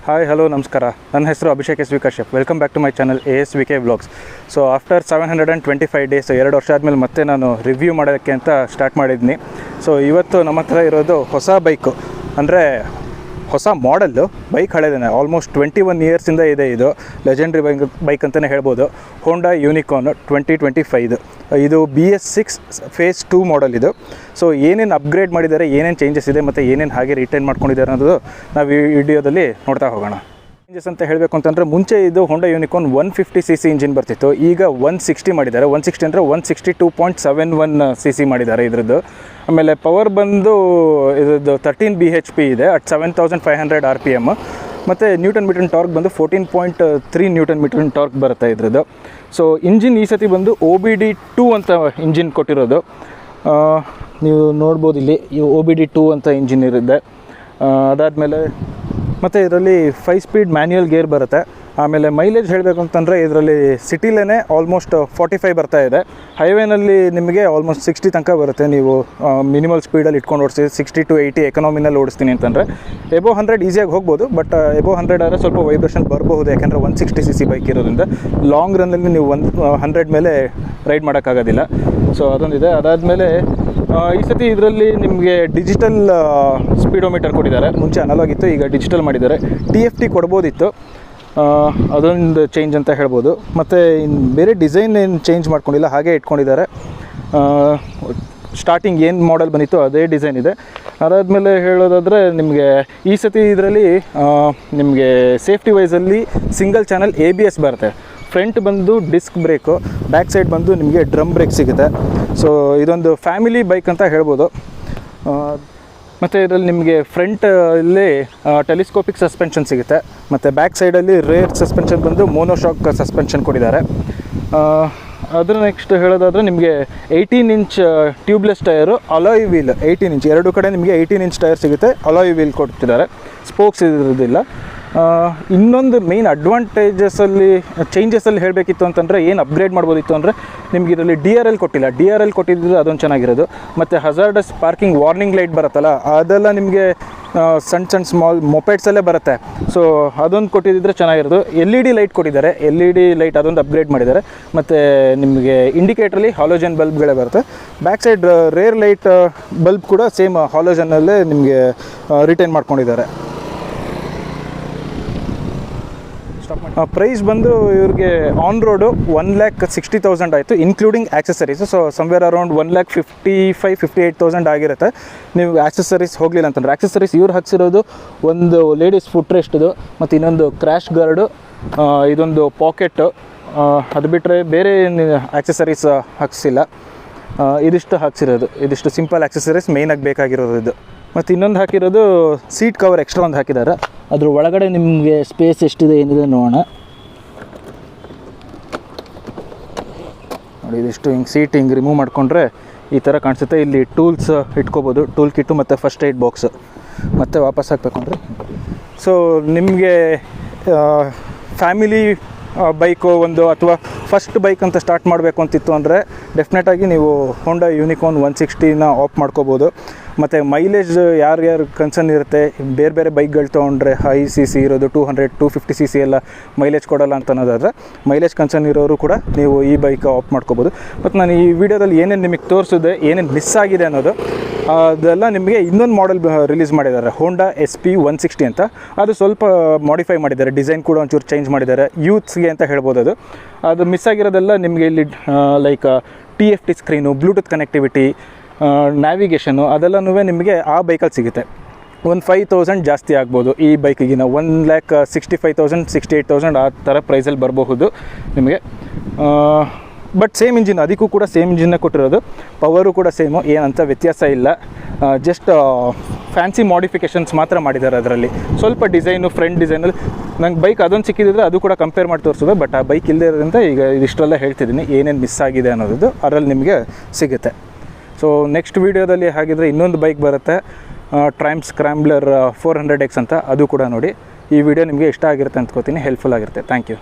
Hi hello ನಮಸ್ಕಾರ. ನನ್ನ ಹೆಸರು Abhishek S V Kashyap. Welcome back to my channel ASVK vlogs. So after 725 days 2 ವರ್ಷ ಆದಮೇಲೆ ಮತ್ತೆ ನಾನು ರಿವ್ಯೂ ಮಾಡೋಕ್ಕೆ ಅಂತ ಸ್ಟಾರ್ಟ್ ಮಾಡಿದ್ದೀನಿ. ಸೊ ಇವತ್ತು ನಮ್ಮ ಹತ್ರ ಇರೋದು ಹೊಸ ಬೈಕು, ಅಂದರೆ ಹೊಸ ಮಾಡೆಲ್ಲು ಬೈಕ್. ಹಳೆದೇನೆ, ಆಲ್ಮೋಸ್ಟ್ 21 ಇಯರ್ಸಿಂದ ಇದೆ. ಇದು ಲೆಜೆಂಡ್ರಿ ಬೈಕ್ ಅಂತಲೇ ಹೇಳ್ಬೋದು. ಹೋಂಡಾ ಯೂನಿಕಾರ್ನ್ 2025 ಇದು BS6 ಫೇಸ್ 2 ಮಾಡೆಲ್ ಇದು. ಸೊ ಏನೇನು ಅಪ್ಗ್ರೇಡ್ ಮಾಡಿದ್ದಾರೆ, ಏನೇನು ಚೇಂಜಸ್ ಇದೆ ಮತ್ತು ಏನೇನು ಹಾಗೆ ರಿಟೈನ್ ಮಾಡ್ಕೊಂಡಿದ್ದಾರೆ ಅನ್ನೋದು ನಾವು ಈ ವಿಡಿಯೋದಲ್ಲಿ ನೋಡ್ತಾ ಹೋಗೋಣ. ಚೇಂಜಸ್ ಅಂತ ಹೇಳಬೇಕು ಅಂತಂದರೆ, ಮುಂಚೆ ಇದು ಹೋಂಡಾ ಯೂನಿಕಾರ್ನ್ 150cc ಇಂಜಿನ್ ಬರ್ತಿತ್ತು. ಈಗ 160 ಮಾಡಿದ್ದಾರೆ. 160 ಅಂದರೆ 162.71 cc ಮಾಡಿದ್ದಾರೆ ಇದ್ರದ್ದು. ಆಮೇಲೆ ಪವರ್ ಬಂದು ಇದ್ರದ್ದು 13 bhp ಇದೆ ಅಟ್ 7500 RPM. ಮತ್ತು ನ್ಯೂಟನ್ ಮೀಟರ್ ಟಾರ್ಕ್ ಬಂದು 14.3 ನ್ಯೂಟನ್ ಮೀಟರ್ ಟಾರ್ಕ್ ಬರುತ್ತೆ ಇದ್ರದ್ದು. ಸೊ ಇಂಜಿನ್ ಈ ಸತಿ ಬಂದು OBD2 ಅಂತ ಇಂಜಿನ್ ಕೊಟ್ಟಿರೋದು. ನೀವು ನೋಡ್ಬೋದು ಇಲ್ಲಿ OBD2 ಅಂತ ಇಂಜಿನ್ ಇರುತ್ತೆ. ಅದಾದಮೇಲೆ ಮತ್ತು ಇದರಲ್ಲಿ 5 ಸ್ಪೀಡ್ ಮ್ಯಾನ್ಯುಯಲ್ ಗೇರ್ ಬರುತ್ತೆ. ಆಮೇಲೆ ಮೈಲೇಜ್ ಹೇಳಬೇಕು ಅಂತಂದರೆ ಇದರಲ್ಲಿ ಸಿಟಿಲೇ ಆಲ್ಮೋಸ್ಟ್ 45 ಬರ್ತಾ ಇದೆ. ಹೈವೇನಲ್ಲಿ ನಿಮಗೆ ಆಲ್ಮೋಸ್ಟ್ 60 ತನಕ ಬರುತ್ತೆ. ನೀವು ಮಿನಿಮಲ್ ಸ್ಪೀಡಲ್ಲಿ ಇಟ್ಕೊಂಡು ಓಡಿಸ್ತೀವಿ. 60 to 80 ಎಕನಾಮಿನಲ್ಲಿ ಓಡಿಸ್ತೀನಿ ಅಂತಂದರೆ ಎಬೋ 100 ಈಸಿಯಾಗಿ ಹೋಗ್ಬೋದು. ಬಟ್ ಎಬೋ 100 ಆದರೆ ಸ್ವಲ್ಪ ವೈಬ್ರೇಷನ್ ಬರಬಹುದು, ಯಾಕೆಂದರೆ 160cc ಬೈಕ್ ಇರೋದ್ರಿಂದ ಲಾಂಗ್ ರನ್ನಲ್ಲಿ ನೀವು 100 ಮೇಲೆ ರೈಡ್ ಮಾಡೋಕ್ಕಾಗೋದಿಲ್ಲ. ಸೊ ಅದೊಂದಿದೆ. ಅದಾದಮೇಲೆ ಈ ಸತಿ ಇದರಲ್ಲಿ ನಿಮಗೆ ಡಿಜಿಟಲ್ ಸ್ಪೀಡೋಮೀಟರ್ ಕೊಟ್ಟಿದ್ದಾರೆ. ಮುಂಚೆ ಅನಲಾಗ್ ಇತ್ತು, ಈಗ ಡಿಜಿಟಲ್ ಮಾಡಿದ್ದಾರೆ. TFT ಕೊಡ್ಬೋದಿತ್ತು, ಅದೊಂದು ಚೇಂಜ್ ಅಂತ ಹೇಳ್ಬೋದು. ಮತ್ತು ಬೇರೆ ಡಿಸೈನ್ ಏನು ಚೇಂಜ್ ಮಾಡ್ಕೊಂಡಿಲ್ಲ, ಹಾಗೆ ಇಟ್ಕೊಂಡಿದ್ದಾರೆ. ಸ್ಟಾರ್ಟಿಂಗ್ ಏನು ಮಾಡೆಲ್ ಬಂದಿತ್ತು ಅದೇ ಡಿಸೈನ್ ಇದೆ. ಅದಾದಮೇಲೆ ಹೇಳೋದಾದರೆ ನಿಮಗೆ ಈ ಸತಿ ಇದರಲ್ಲಿ ನಿಮಗೆ ಸೇಫ್ಟಿ ವೈಸಲ್ಲಿ ಸಿಂಗಲ್ ಚಾನಲ್ ABS ಬರುತ್ತೆ. ಫ್ರಂಟ್ ಬಂದು ಡಿಸ್ಕ್ ಬ್ರೇಕು, ಬ್ಯಾಕ್ ಸೈಡ್ ಬಂದು ನಿಮಗೆ ಡ್ರಮ್ ಬ್ರೇಕ್ ಸಿಗುತ್ತೆ. ಸೊ ಇದೊಂದು ಫ್ಯಾಮಿಲಿ ಬೈಕ್ ಅಂತ ಹೇಳ್ಬೋದು. ಮತ್ತು ಇದರಲ್ಲಿ ನಿಮಗೆ ಫ್ರಂಟಲ್ಲಿ ಟೆಲಿಸ್ಕೋಪಿಕ್ ಸಸ್ಪೆನ್ಷನ್ ಸಿಗುತ್ತೆ. ಮತ್ತು ಬ್ಯಾಕ್ ಸೈಡಲ್ಲಿ ರೇರ್ ಸಸ್ಪೆನ್ಷನ್ ಬಂದು ಮೋನೋಶಾಕ್ ಸಸ್ಪೆನ್ಷನ್ ಕೊಟ್ಟಿದ್ದಾರೆ. ಅದರ ನೆಕ್ಸ್ಟ್ ಹೇಳೋದಾದರೆ ನಿಮಗೆ 18 inch tubeless tyre, alloy wheel 18 inch, ಎರಡು ಕಡೆ ನಿಮಗೆ 18 ಇಂಚ್ ಟಯರ್ ಸಿಗುತ್ತೆ. ಅಲಾಯ್ ವೀಲ್ ಕೊಡ್ತಿದ್ದಾರೆ, ಸ್ಪೋಕ್ಸ್ ಇರೋದಿಲ್ಲ. ಇನ್ನೊಂದು ಮೇಯ್ನ್ ಅಡ್ವಾಂಟೇಜಸಲ್ಲಿ ಚೇಂಜಸಲ್ಲಿ ಹೇಳಬೇಕಿತ್ತು ಅಂತಂದರೆ, ಏನು ಅಪ್ಗ್ರೇಡ್ ಮಾಡ್ಬೋದಿತ್ತು ಅಂದರೆ, ನಿಮ್ಗೆ ಇದರಲ್ಲಿ DRL ಕೊಟ್ಟಿಲ್ಲ. DRL ಕೊಟ್ಟಿದ್ದರೆ ಅದೊಂದು ಚೆನ್ನಾಗಿರೋದು. ಮತ್ತು ಹಜಾರ್ಡಸ್ ಪಾರ್ಕಿಂಗ್ ವಾರ್ನಿಂಗ್ ಲೈಟ್ ಬರುತ್ತಲ್ಲ, ಅದೆಲ್ಲ ನಿಮಗೆ ಸಣ್ಣ ಸ್ಮಾಲ್ ಮೊಪೆಟ್ಸಲ್ಲೇ ಬರುತ್ತೆ. ಸೊ ಅದೊಂದು ಕೊಟ್ಟಿದ್ದರೆ ಚೆನ್ನಾಗಿರೋದು. LED ಲೈಟ್ ಕೊಟ್ಟಿದ್ದಾರೆ. LED ಲೈಟ್ ಅದೊಂದು ಅಪ್ಗ್ರೇಡ್ ಮಾಡಿದ್ದಾರೆ. ಮತ್ತು ನಿಮಗೆ ಇಂಡಿಕೇಟ್ರಲ್ಲಿ ಹಾಲೋಜನ್ ಬಲ್ಬ್ಗಳೇ ಬರುತ್ತೆ. Back side rear light bulb ಕೂಡ ಸೇಮ್ ಹಾಲೋಜನ್ನಲ್ಲೇ ನಿಮಗೆ ರಿಟೈನ್ ಮಾಡ್ಕೊಂಡಿದ್ದಾರೆ. ಪ್ರೈಸ್ ಬಂದು ಇವ್ರಿಗೆ ಆನ್ ರೋಡು 1,60,000 ಆಯಿತು, including accessories. So somewhere around 1,55,000-58,000 ಆಗಿರುತ್ತೆ ನೀವು ಆಕ್ಸೆಸರೀಸ್ ಹೋಗಲಿಲ್ಲ ಅಂತಂದರೆ. ಆಕ್ಸೆಸರೀಸ್ ಇವ್ರು ಹಾಕ್ಸಿರೋದು ಒಂದು ಲೇಡೀಸ್ ಫುಟ್ ರೆಸ್ಟ್ದು, ಮತ್ತು ಇನ್ನೊಂದು ಕ್ರ್ಯಾಶ್ ಗಾರ್ಡು, ಇದೊಂದು ಪಾಕೆಟು. ಅದು ಬಿಟ್ಟರೆ ಬೇರೆ ಆಕ್ಸೆಸರೀಸ್ ಹಾಕ್ಸಿಲ್ಲ. ಇದಿಷ್ಟು ಹಾಕ್ಸಿರೋದು, ಇದಿಷ್ಟು ಸಿಂಪಲ್ ಆಕ್ಸೆಸರೀಸ್ ಮೇಯ್ನಾಗಿ ಬೇಕಾಗಿರೋದು ಇದು. ಮತ್ತು ಇನ್ನೊಂದು ಹಾಕಿರೋದು ಸೀಟ್ ಕವರ್ ಎಕ್ಸ್ಟ್ರಾ ಒಂದು ಹಾಕಿದ್ದಾರೆ. ಅದ್ರ ಒಳಗಡೆ ನಿಮಗೆ ಸ್ಪೇಸ್ ಎಷ್ಟಿದೆ ಏನಿದೆ ನೋಡೋಣ. ನೋಡಿ, ಇದಿಷ್ಟು ಹಿಂಗೆ ಸೀಟ್ ಹಿಂಗೆ ರಿಮೂವ್ ಮಾಡಿಕೊಂಡ್ರೆ ಈ ಥರ ಕಾಣಿಸುತ್ತೆ. ಇಲ್ಲಿ ಟೂಲ್ಸ್ ಇಟ್ಕೋಬೋದು, ಟೂಲ್ ಕಿಟ್ಟು ಮತ್ತು ಫಸ್ಟ್ ಏಡ್ ಬಾಕ್ಸು. ಮತ್ತು ವಾಪಸ್ ಹಾಕಬೇಕು ಅಂದರೆ, ಸೊ ನಿಮಗೆ ಫ್ಯಾಮಿಲಿ ಬೈಕು ಒಂದು ಅಥವಾ ಫಸ್ಟ್ ಬೈಕ್ ಅಂತ ಸ್ಟಾರ್ಟ್ ಮಾಡಬೇಕು ಅಂತಿತ್ತು ಅಂದರೆ ಡೆಫಿನೆಟಾಗಿ ನೀವು ಹೋಂಡಾ ಯೂನಿಕಾರ್ನ್ 160ನ ಆಪ್ಟ್ ಮಾಡ್ಕೋಬೋದು. ಮತ್ತು ಮೈಲೇಜ್ ಯಾರ್ಯಾರು ಕನ್ಸರ್ನ್ ಇರುತ್ತೆ, ಬೇರೆ ಬೇರೆ ಬೈಕ್ಗಳು ತೊಗೊಂಡ್ರೆ ಹೈ CC ಇರೋದು 200-250cc ಎಲ್ಲ ಮೈಲೇಜ್ ಕೊಡೋಲ್ಲ ಅಂತ ಅನ್ನೋದಾದರೆ, ಮೈಲೇಜ್ ಕನ್ಸರ್ನ್ ಇರೋರು ಕೂಡ ನೀವು ಈ ಬೈಕ್ ಆಪ್ಟ್ ಮಾಡ್ಕೋಬೋದು. ಮತ್ತು ನಾನು ಈ ವಿಡಿಯೋದಲ್ಲಿ ಏನೇನು ನಿಮಗೆ ತೋರಿಸಿದೆ, ಏನೇನು ಮಿಸ್ ಆಗಿದೆ ಅನ್ನೋದು, ಅದೆಲ್ಲ ನಿಮಗೆ ಇನ್ನೊಂದು ಮಾಡೆಲ್ ರಿಲೀಸ್ ಮಾಡಿದ್ದಾರೆ, ಹೋಂಡಾ SP 160 ಅಂತ. ಅದು ಸ್ವಲ್ಪ ಮಾಡಿಫೈ ಮಾಡಿದ್ದಾರೆ, ಡಿಸೈನ್ ಕೂಡ ಒಂಚೂರು ಚೇಂಜ್ ಮಾಡಿದ್ದಾರೆ, ಯೂತ್ಸ್ಗೆ ಅಂತ ಹೇಳ್ಬೋದು. ಅದು ಮಿಸ್ ಆಗಿರೋದೆಲ್ಲ ನಿಮಗೆ ಇಲ್ಲಿ like TFT screen, Bluetooth connectivity, navigation, ಅದೆಲ್ಲನೂ ನಿಮಗೆ ಆ ಬೈಕಲ್ಲಿ ಸಿಗುತ್ತೆ. ಒಂದು 5,000 ಜಾಸ್ತಿ ಆಗ್ಬೋದು ಈ ಬೈಕಿಗಿನ. 1,65,000-68,000 ಆ ಥರ ಪ್ರೈಸಲ್ಲಿ ಬರಬಹುದು ನಿಮಗೆ. ಬಟ್ ಸೇಮ್ ಇಂಜಿನ್, ಅದಕ್ಕೂ ಕೂಡ ಸೇಮ್ ಇಂಜಿನ್ನೇ ಕೊಟ್ಟಿರೋದು. ಪವರು ಕೂಡ ಸೇಮು, ಏನಂತ ವ್ಯತ್ಯಾಸ ಇಲ್ಲ. ಜಸ್ಟ್ ಫ್ಯಾನ್ಸಿ ಮಾಡಿಫಿಕೇಷನ್ಸ್ ಮಾತ್ರ ಮಾಡಿದ್ದಾರೆ ಅದರಲ್ಲಿ. ಸ್ವಲ್ಪ ಡಿಸೈನು, ಫ್ರಂಟ್ ಡಿಸೈನಲ್ಲಿ ನಂಗೆ ಬೈಕ್ ಅದೊಂದು ಸಿಕ್ಕಿದ್ರೆ ಅದು ಕೂಡ ಕಂಪೇರ್ ಮಾಡಿ ತೋರಿಸೋದು. ಬಟ್ ಆ ಬೈಕ್ ಇಲ್ಲದೇ ಇರೋದ್ರಿಂದ ಈಗ ಇಷ್ಟೆಲ್ಲ ಹೇಳ್ತಿದ್ದೀನಿ, ಏನೇನು ಮಿಸ್ ಆಗಿದೆ ಅನ್ನೋದು ಅದರಲ್ಲಿ ನಿಮಗೆ ಸಿಗುತ್ತೆ. ಸೊ ನೆಕ್ಸ್ಟ್ ವೀಡಿಯೋದಲ್ಲಿ ಹಾಗಿದ್ರೆ ಇನ್ನೊಂದು ಬೈಕ್ ಬರುತ್ತೆ, ಟ್ರೈಮ್ ಸ್ಕ್ರ್ಯಾಂಬ್ಲರ್ 400X ಅಂತ. ಅದು ಕೂಡ ನೋಡಿ. ಈ ವಿಡಿಯೋ ನಿಮಗೆ ಇಷ್ಟ ಆಗಿರುತ್ತೆ ಅಂದ್ಕೋತೀನಿ, ಹೆಲ್ಪ್ಫುಲ್ ಆಗಿರುತ್ತೆ. Thank you.